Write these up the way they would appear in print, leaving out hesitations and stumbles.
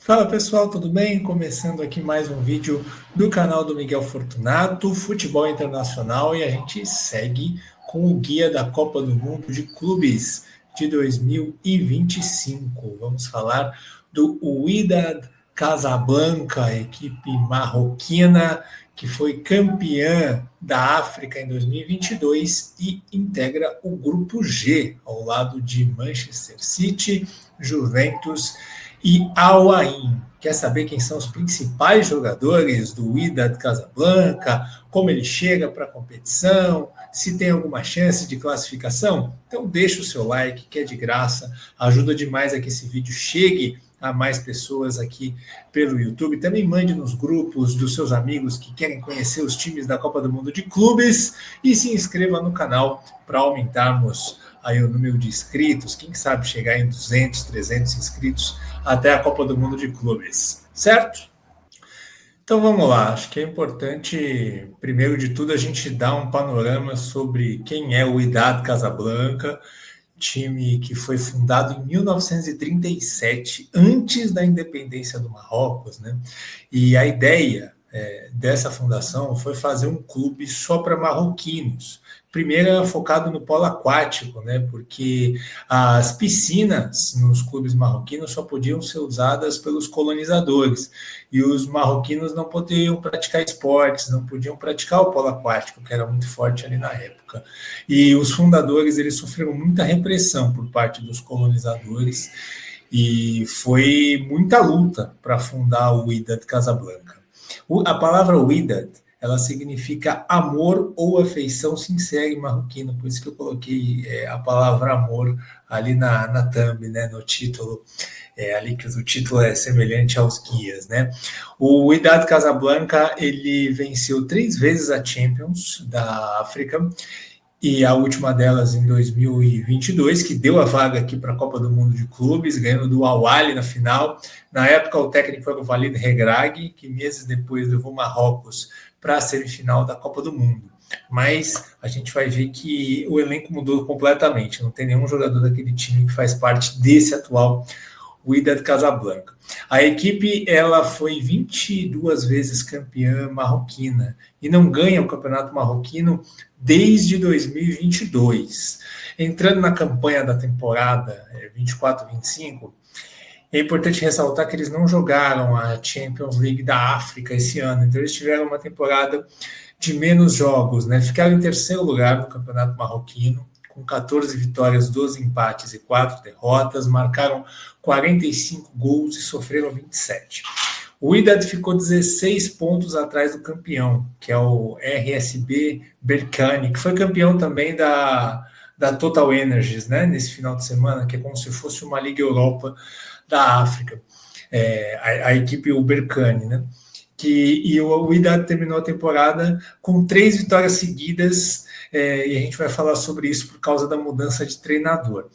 Fala pessoal, tudo bem? Começando aqui mais um vídeo do canal do Miguel Fortunato, Futebol Internacional, e a gente segue com o guia da Copa do Mundo de Clubes de 2025. Vamos falar do Wydad Casablanca, a equipe marroquina que foi campeã da África em 2022 e integra o grupo G, ao lado de Manchester City, Juventus e Al Ain. Quer saber quem são os principais jogadores do Wydad Casablanca, como ele chega para a competição, se tem alguma chance de classificação? Então deixa o seu like, que é de graça, ajuda demais a que esse vídeo chegue a mais pessoas aqui pelo YouTube. Também mande nos grupos dos seus amigos que querem conhecer os times da Copa do Mundo de Clubes e se inscreva no canal para aumentarmos aí o número de inscritos, quem sabe chegar em 200, 300 inscritos até a Copa do Mundo de Clubes, certo? Então vamos lá, acho que é importante, primeiro de tudo, a gente dar um panorama sobre quem é o Wydad Casablanca, time que foi fundado em 1937, antes da independência do Marrocos, né? E a ideia dessa fundação foi fazer um clube só para marroquinos. Primeiro era focado no polo aquático, né? Porque as piscinas nos clubes marroquinos só podiam ser usadas pelos colonizadores e os marroquinos não podiam praticar esportes, não podiam praticar o polo aquático, que era muito forte ali na época. E os fundadores eles sofreram muita repressão por parte dos colonizadores e foi muita luta para fundar o Wydad Casablanca. A palavra Wydad, ela significa amor ou afeição sincera em marroquino, por isso que eu coloquei a palavra amor ali na thumb, né, no título, ali que o título é semelhante aos guias, né? O Wydad Casablanca, ele venceu 3 vezes a Champions da África, e a última delas em 2022, que deu a vaga aqui para a Copa do Mundo de Clubes, ganhando do Al Ahly na final. Na época, o técnico era o Walid Regragui, que meses depois levou Marrocos para a semifinal da Copa do Mundo. Mas a gente vai ver que o elenco mudou completamente. Não tem nenhum jogador daquele time que faz parte desse atual Wydad Casablanca. A equipe ela foi 22 vezes campeã marroquina e não ganha o campeonato marroquino desde 2022. Entrando na campanha da temporada 24-25, é importante ressaltar que eles não jogaram a Champions League da África esse ano, então eles tiveram uma temporada de menos jogos, né? Ficaram em terceiro lugar no campeonato marroquino, com 14 vitórias, 12 empates e 4 derrotas, marcaram 45 gols e sofreram 27. O Wydad ficou 16 pontos atrás do campeão, que é o RSB Berkane, que foi campeão também da Total Energies, né, nesse final de semana, que é como se fosse uma Liga Europa da África, a equipe o Berkane, né? E o Wydad terminou a temporada com 3 vitórias seguidas, e a gente vai falar sobre isso por causa da mudança de treinador.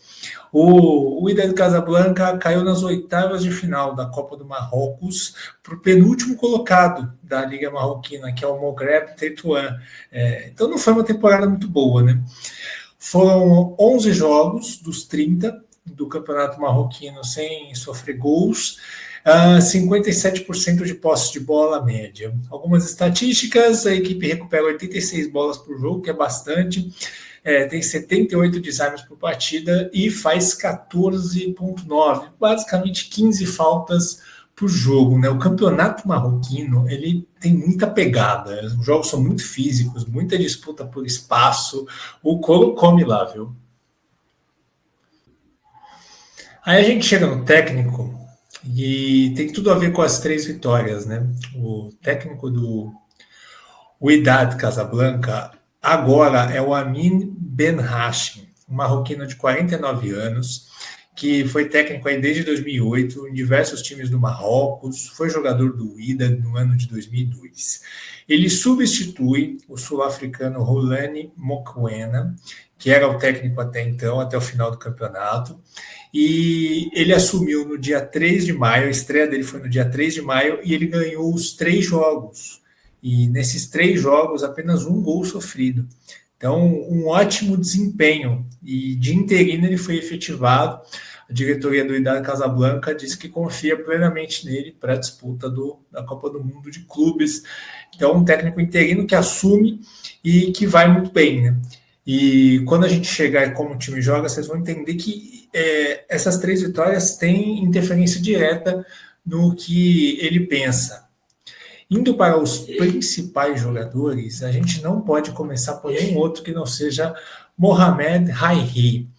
O Wydad Casablanca caiu nas oitavas de final da Copa do Marrocos para o penúltimo colocado da Liga Marroquina, que é o Maghreb Tétouan. Então não foi uma temporada muito boa, né? Foram 11 jogos dos 30 do Campeonato Marroquino sem sofrer gols, 57% de posse de bola média. Algumas estatísticas, a equipe recupera 86 bolas por jogo, que é bastante, tem 78 desarmes por partida e faz 14,9, basicamente 15 faltas por jogo, né? O campeonato marroquino, ele tem muita pegada, os jogos são muito físicos, muita disputa por espaço, o couro come lá, viu? Aí a gente chega no técnico e tem tudo a ver com as 3 vitórias, né? O técnico do Wydad Casablanca agora é o Amin Ben Hashim, um marroquino de 49 anos, que foi técnico aí desde 2008 em diversos times do Marrocos, foi jogador do Wydad no ano de 2002. Ele substitui o sul-africano Roulane Mokoena, que era o técnico até então, até o final do campeonato, e ele assumiu no dia 3 de maio, a estreia dele foi no dia 3 de maio, e ele ganhou os 3 jogos. E nesses 3 jogos, apenas um gol sofrido. Então, um ótimo desempenho. E de interino ele foi efetivado a diretoria do Wydad Casablanca disse que confia plenamente nele para a disputa da Copa do Mundo de Clubes. Então, um técnico interino que assume e que vai muito bem, né? E quando a gente chegar e como o time joga, vocês vão entender que essas 3 vitórias têm interferência direta no que ele pensa. Indo para os principais jogadores, a gente não pode começar por nenhum outro que não seja Mohamed Haihi.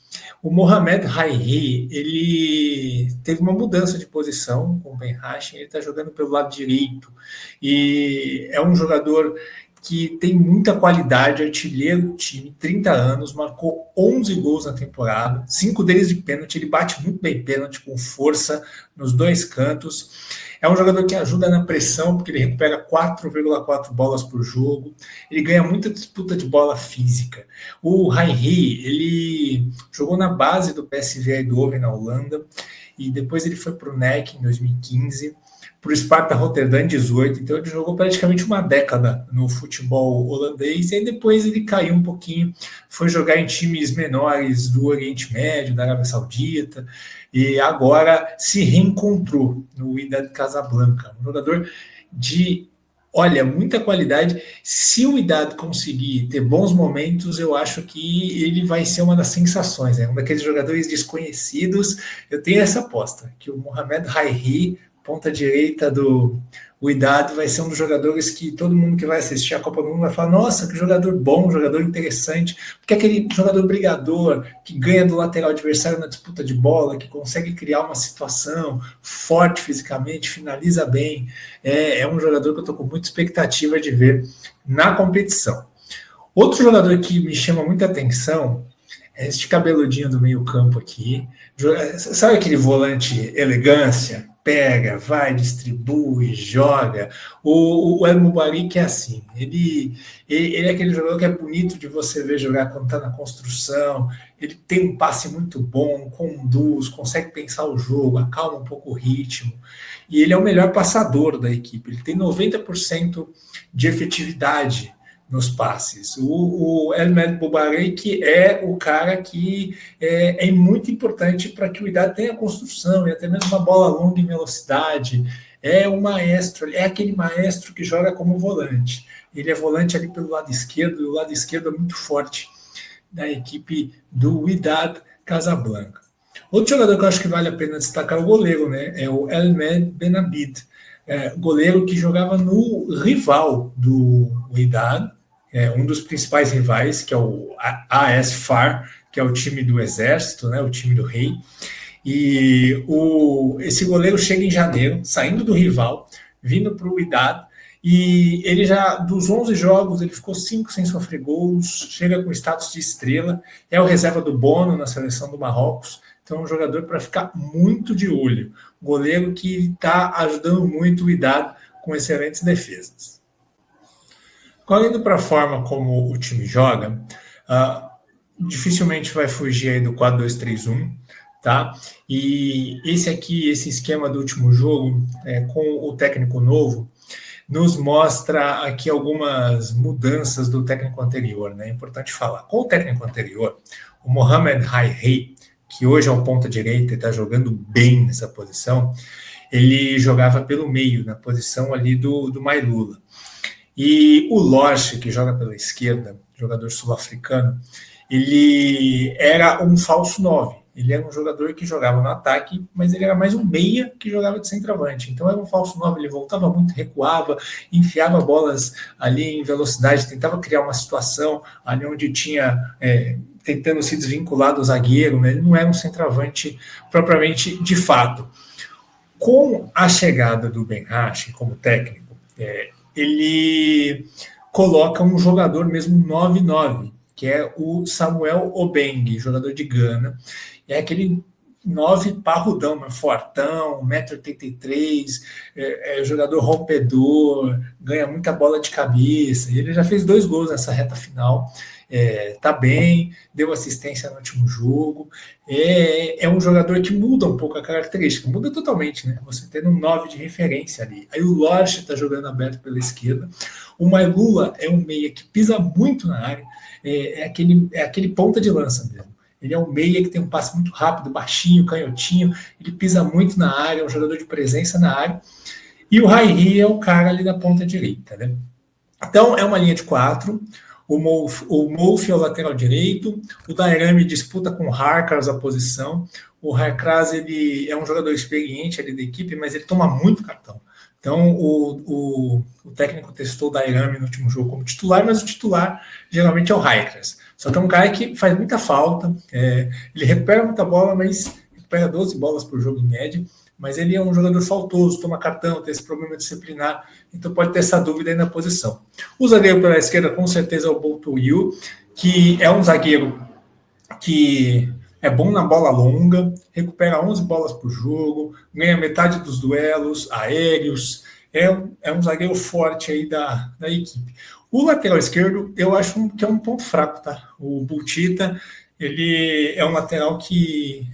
O Mohamed Haihi, ele teve uma mudança de posição com o Ben Hachem, ele está jogando pelo lado direito, e é um jogador que tem muita qualidade, artilheiro do time, 30 anos, marcou 11 gols na temporada, 5 deles de pênalti, ele bate muito bem pênalti, com força nos 2 cantos. É um jogador que ajuda na pressão, porque ele recupera 4,4 bolas por jogo, ele ganha muita disputa de bola física. O Haihi, ele jogou na base do PSV Eindhoven na Holanda, e depois ele foi para o NEC em 2015, para o Sparta Rotterdam em 2018, então ele jogou praticamente uma década no futebol holandês, e aí depois ele caiu um pouquinho, foi jogar em times menores do Oriente Médio, da Arábia Saudita, e agora se reencontrou no Wydad Casablanca, um jogador de, olha, muita qualidade. Se o Wydad conseguir ter bons momentos, eu acho que ele vai ser uma das sensações, um daqueles jogadores desconhecidos. Eu tenho essa aposta, que o Mohamed Haihi, ponta direita do Wydad, vai ser um dos jogadores que todo mundo que vai assistir a Copa do Mundo vai falar, nossa, que jogador bom, jogador interessante, porque é aquele jogador brigador, que ganha do lateral adversário na disputa de bola, que consegue criar uma situação, forte fisicamente, finaliza bem, é um jogador que eu estou com muita expectativa de ver na competição. Outro jogador que me chama muita atenção é este cabeludinho do meio campo aqui, sabe aquele volante elegância? Pega, vai, distribui, joga. O El Mubarak é assim, ele é aquele jogador que é bonito de você ver jogar quando está na construção, ele tem um passe muito bom, conduz, consegue pensar o jogo, acalma um pouco o ritmo, e ele é o melhor passador da equipe, ele tem 90% de efetividade nos passes. O El Mubarak é o cara que é muito importante para que o Wydad tenha construção e até mesmo uma bola longa em velocidade. É um maestro, é aquele maestro que joga como volante. Ele é volante ali pelo lado esquerdo, e o lado esquerdo é muito forte da equipe do Wydad Casablanca. Outro jogador que eu acho que vale a pena destacar é o goleiro, né? É o Elmed Benabid, goleiro que jogava no rival do Wydad, um dos principais rivais, que é o AS FAR, que é o time do exército, né, o time do rei. E esse goleiro chega em janeiro, saindo do rival, vindo para o Wydad, e ele já, dos 11 jogos, ele ficou 5 sem sofrer gols, chega com status de estrela, é o reserva do Bono na seleção do Marrocos, então é um jogador para ficar muito de olho, goleiro que está ajudando muito o Wydad com excelentes defesas. Agora, indo para a forma como o time joga, dificilmente vai fugir aí do 4-2-3-1, tá? E esse esquema do último jogo, com o técnico novo, nos mostra aqui algumas mudanças do técnico anterior, né? É importante falar. Com o técnico anterior, o Mohamed Haihi, que hoje é o ponta direita e está jogando bem nessa posição, ele jogava pelo meio, na posição ali do Mailula. E o Lorch, que joga pela esquerda, jogador sul-africano, ele era um falso 9. Ele era um jogador que jogava no ataque, mas ele era mais um meia que jogava de centroavante. Então era um falso 9, ele voltava muito, recuava, enfiava bolas ali em velocidade, tentava criar uma situação ali onde tinha, tentando se desvincular do zagueiro, né? Ele não era um centroavante propriamente de fato. Com a chegada do Ben Hachem como técnico, ele coloca um jogador mesmo 9-9, que é o Samuel Obeng, jogador de Gana. É aquele 9 parrudão, fortão, 1,83 m, jogador rompedor, ganha muita bola de cabeça. Ele já fez 2 gols nessa reta final. Tá bem, deu assistência no último jogo, é um jogador que muda um pouco a característica, muda totalmente, né? Você tendo um 9 de referência ali. Aí o Lorch está jogando aberto pela esquerda, o Mailula é um meia que pisa muito na área, é aquele ponta de lança mesmo. Ele é um meia que tem um passe muito rápido, baixinho, canhotinho, ele pisa muito na área, é um jogador de presença na área. E o Rairi é o cara ali na ponta direita, né? Então, é uma linha de 4. O Wolf é o lateral direito. O Dairami disputa com o Harkras a posição. O Harkras, ele é um jogador experiente ali da equipe, mas ele toma muito cartão. Então, o técnico testou o Dairami no último jogo como titular, mas o titular geralmente é o Harkras. Só que é um cara que faz muita falta. Ele recupera muita bola, mas recupera 12 bolas por jogo em média. Mas ele é um jogador faltoso, toma cartão, tem esse problema disciplinar, então pode ter essa dúvida aí na posição. O zagueiro pela esquerda, com certeza, é o Boltuiu, que é um zagueiro que é bom na bola longa, recupera 11 bolas por jogo, ganha metade dos duelos aéreos, é um zagueiro forte aí da equipe. O lateral esquerdo, eu acho que é um ponto fraco, tá? O Bultita, ele é um lateral que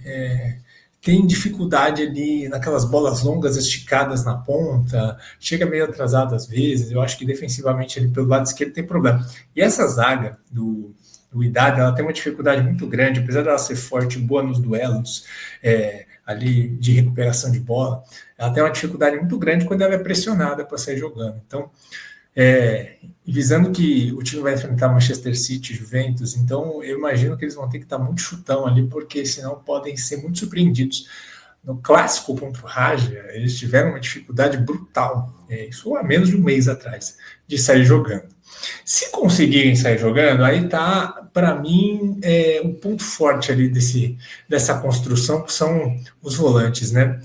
tem dificuldade ali naquelas bolas longas esticadas na ponta, chega meio atrasado às vezes. Eu acho que defensivamente ele pelo lado esquerdo tem problema. E essa zaga do Idade, ela tem uma dificuldade muito grande, apesar dela ser forte e boa nos duelos ali de recuperação de bola, ela tem uma dificuldade muito grande quando ela é pressionada para sair jogando. Então, visando que o time vai enfrentar Manchester City, Juventus, então eu imagino que eles vão ter que estar muito chutão ali, porque senão podem ser muito surpreendidos. No clássico contra o Raja, eles tiveram uma dificuldade brutal, isso há menos de um mês atrás, de sair jogando. Se conseguirem sair jogando, aí tá, para mim, um ponto forte ali dessa construção, que são os volantes, né?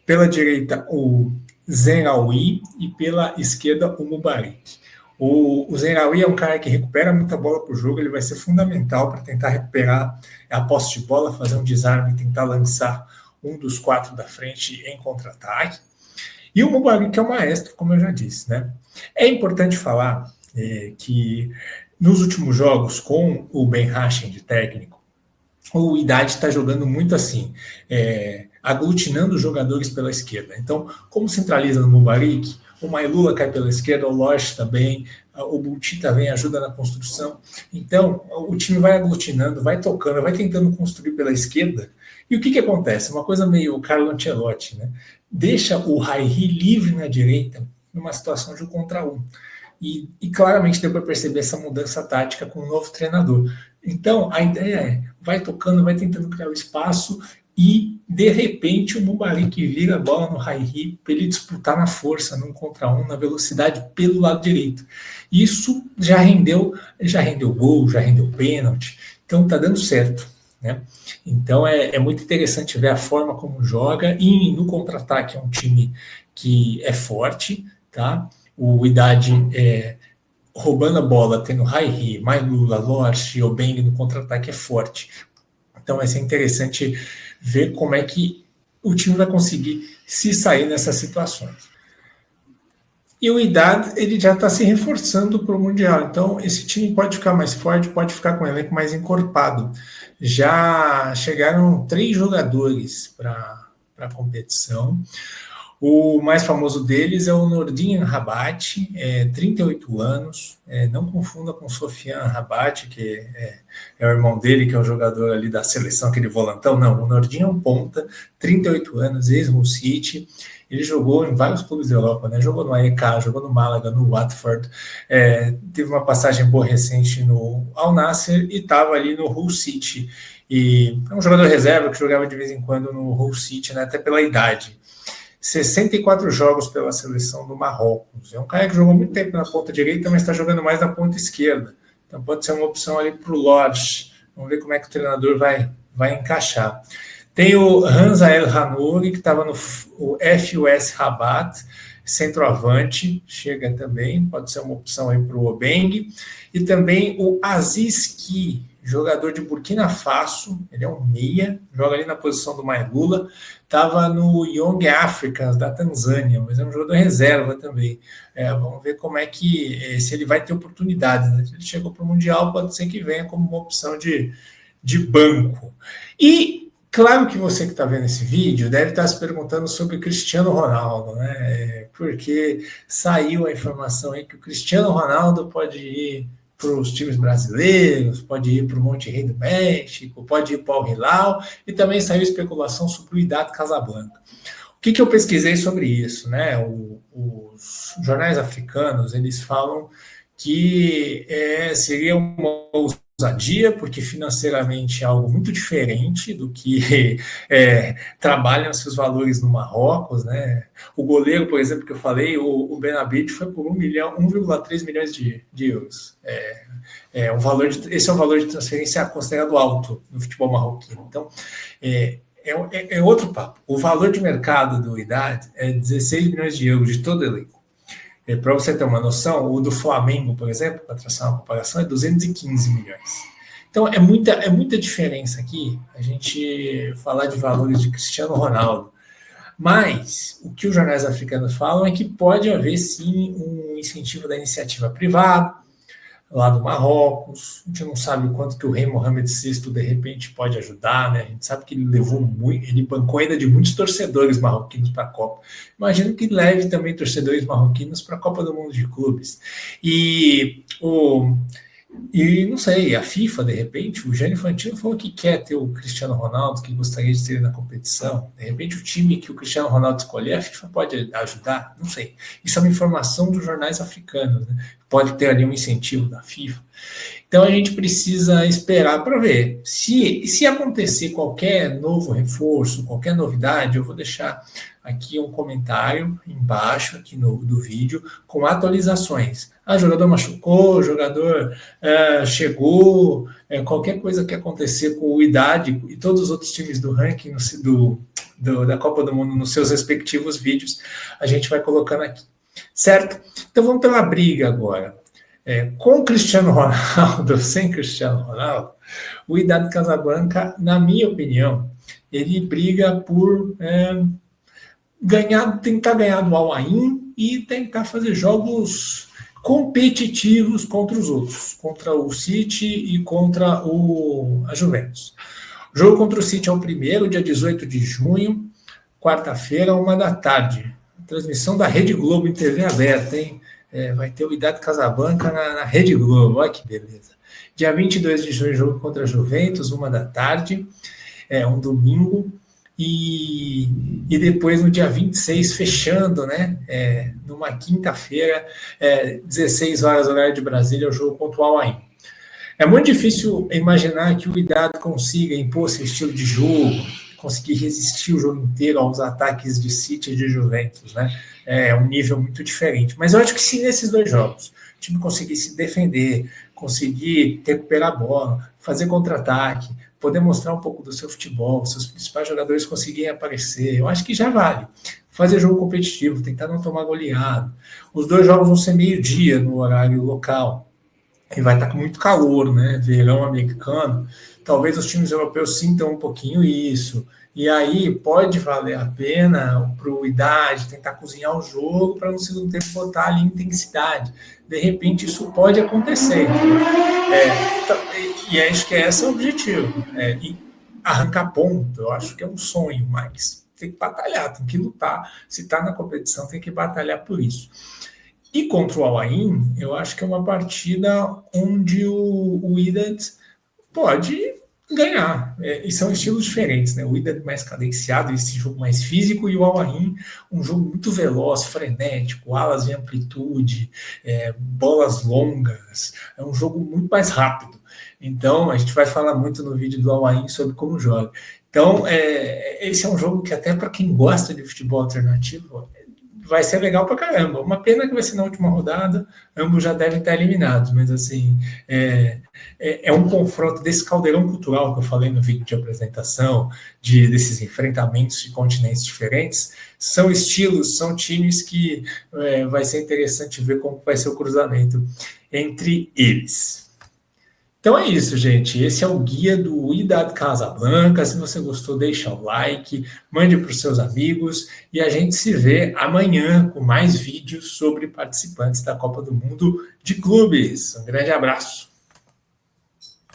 Pela direita, o Zenraoui e pela esquerda o Mubarak. O Zenraoui é um cara que recupera muita bola por jogo, ele vai ser fundamental para tentar recuperar a posse de bola, fazer um desarme e tentar lançar um dos 4 da frente em contra-ataque. E o Mubarak é o maestro, como eu já disse, né? É importante falar que nos últimos jogos, com o Ben Hachem de técnico, o Idade está jogando muito assim, aglutinando os jogadores pela esquerda. Então, como centraliza no Mubarak, o Mailula cai pela esquerda, o Losch também, o Bultita vem, ajuda na construção. Então, o time vai aglutinando, vai tocando, vai tentando construir pela esquerda. E o que acontece? Uma coisa meio Carlo Ancelotti, né? Deixa o Rairi livre na direita numa situação de 1 contra 1. E claramente deu para perceber essa mudança tática com o novo treinador. Então, a ideia vai tocando, vai tentando criar o espaço e, de repente, o Mubarak vira a bola no Rairi para ele disputar na força, no 1 contra 1, na velocidade pelo lado direito. Isso já rendeu gol, já rendeu pênalti, então está dando certo, né? Então é muito interessante ver a forma como joga, e no contra-ataque é um time que é forte, tá? O Idade roubando a bola, tendo Rairi, Mailula, Losch e Obeng no contra-ataque é forte. Então vai ser interessante ver como é que o time vai conseguir se sair nessas situações. E o Idade, ele já está se reforçando para o Mundial, então esse time pode ficar mais forte, pode ficar com um elenco mais encorpado. Já chegaram 3 jogadores para a competição. O mais famoso deles é o Nordin Rabat, 38 anos, não confunda com Sofian Rabat, que é o irmão dele, que é o jogador ali da seleção, aquele volantão. Não, o Nordin é um ponta, 38 anos, ex-Hull City. Ele jogou em vários clubes da Europa, né? Jogou no AEK, jogou no Málaga, no Watford, teve uma passagem boa recente no Al Nassr e estava ali no Hull City. E é um jogador reserva que jogava de vez em quando no Hull City, né? Até pela idade. 64 jogos pela seleção do Marrocos. É um cara que jogou muito tempo na ponta direita, mas está jogando mais na ponta esquerda. Então pode ser uma opção ali para o Lodge. Vamos ver como é que o treinador vai encaixar. Tem o Hamza El Hanouri, que estava no FUS Rabat, centroavante, chega também, pode ser uma opção aí para o Obeng. E também o Aziz Ki, jogador de Burkina Faso, ele é um meia, joga ali na posição do Mailula, estava no Young Africans da Tanzânia, mas é um jogador reserva também. Vamos ver como é que, se ele vai ter oportunidade, né? Se ele chegou para o Mundial, pode ser que venha como uma opção de banco. E claro que você que está vendo esse vídeo deve estar se perguntando sobre Cristiano Ronaldo, né? Porque saiu a informação aí que o Cristiano Ronaldo pode ir os times brasileiros, pode ir para o Monterrey do México, pode ir para o Al Hilal, e também saiu especulação sobre o Wydad Casablanca. O que eu pesquisei sobre isso, né? Os jornais africanos, eles falam que seria uma ousadia, porque financeiramente é algo muito diferente do que trabalham seus valores no Marrocos, né? O goleiro, por exemplo, que eu falei, o Benabid foi por 1,3 milhões de euros. Esse é um valor de transferência considerado alto no futebol marroquino. Então, é outro papo. O valor de mercado do Wydad é 16 milhões de euros de todo elenco. Para você ter uma noção, o do Flamengo, por exemplo, para traçar uma comparação, é 215 milhões. Então, é muita diferença aqui a gente falar de valores de Cristiano Ronaldo. Mas o que os jornais africanos falam é que pode haver, sim, um incentivo da iniciativa privada, lá do Marrocos. A gente não sabe o quanto que o rei Mohammed VI, de repente, pode ajudar, né? A gente sabe que ele levou muito, ele bancou ainda de muitos torcedores marroquinos para a Copa. Imagino que leve também torcedores marroquinos para a Copa do Mundo de Clubes. E não sei, a FIFA, de repente, o Gianni Infantino falou que quer ter o Cristiano Ronaldo, que gostaria de ter ele na competição. De repente, o time que o Cristiano Ronaldo escolher, a FIFA pode ajudar? Não sei. Isso é uma informação dos jornais africanos, né? Pode ter ali um incentivo da FIFA. Então, a gente precisa esperar para ver. Se acontecer qualquer novo reforço, qualquer novidade, eu vou deixar aqui um comentário embaixo aqui do vídeo com atualizações. Jogador machucou, jogador chegou, qualquer coisa que acontecer com o Wydad e todos os outros times do ranking da Copa do Mundo nos seus respectivos vídeos, a gente vai colocando aqui. Certo? Então vamos pela briga agora. Com Cristiano Ronaldo, sem Cristiano Ronaldo, o Wydad Casablanca, na minha opinião, ele briga por tentar ganhar do Al Ain e tentar fazer jogos competitivos contra os outros, contra o City e contra a Juventus. O jogo contra o City é o primeiro, dia 18 de junho, quarta-feira, 13h. Transmissão da Rede Globo em TV aberta, hein? Vai ter o Wydad Casablanca na Rede Globo, olha que beleza. Dia 22 de junho, jogo contra a Juventus, 13h, um domingo. E depois, no dia 26, fechando, né? Numa quinta-feira, 16 horas, horário de Brasília, o jogo contra o Al Ain. É muito difícil imaginar que o Wydad consiga impor seu estilo de jogo, conseguir resistir o jogo inteiro aos ataques de City e de Juventus, né? É um nível muito diferente. Mas eu acho que se nesses dois jogos o time conseguir se defender, conseguir recuperar a bola, fazer contra-ataque, poder mostrar um pouco do seu futebol, seus principais jogadores conseguirem aparecer, eu acho que já vale. Fazer jogo competitivo, tentar não tomar goleado. Os dois jogos vão ser meio-dia no horário local. E vai estar com muito calor, né? Verão americano. Talvez os times europeus sintam um pouquinho isso. E aí pode valer a pena para o Wydad tentar cozinhar o jogo para no segundo tempo botar ali intensidade. De repente isso pode acontecer. E acho que esse é o objetivo. E arrancar ponto, eu acho que é um sonho, mas tem que batalhar, tem que lutar. Se está na competição, tem que batalhar por isso. E contra o Al Ain, eu acho que é uma partida onde o Wydad pode ganhar. E são estilos diferentes, né? O Wydad mais cadenciado, esse jogo mais físico, e o Al Ain, um jogo muito veloz, frenético, alas de amplitude, bolas longas. É um jogo muito mais rápido. Então, a gente vai falar muito no vídeo do Al Ain sobre como joga. Então, esse é um jogo que até para quem gosta de futebol alternativo vai ser legal pra caramba. Uma pena que vai ser na última rodada, ambos já devem estar eliminados, mas assim, é um confronto desse caldeirão cultural que eu falei no vídeo de apresentação, desses enfrentamentos de continentes diferentes. São estilos, são times que vai ser interessante ver como vai ser o cruzamento entre eles. Então é isso, gente. Esse é o guia do Wydad Casablanca. Se você gostou, deixa o like, mande para os seus amigos e a gente se vê amanhã com mais vídeos sobre participantes da Copa do Mundo de Clubes. Um grande abraço.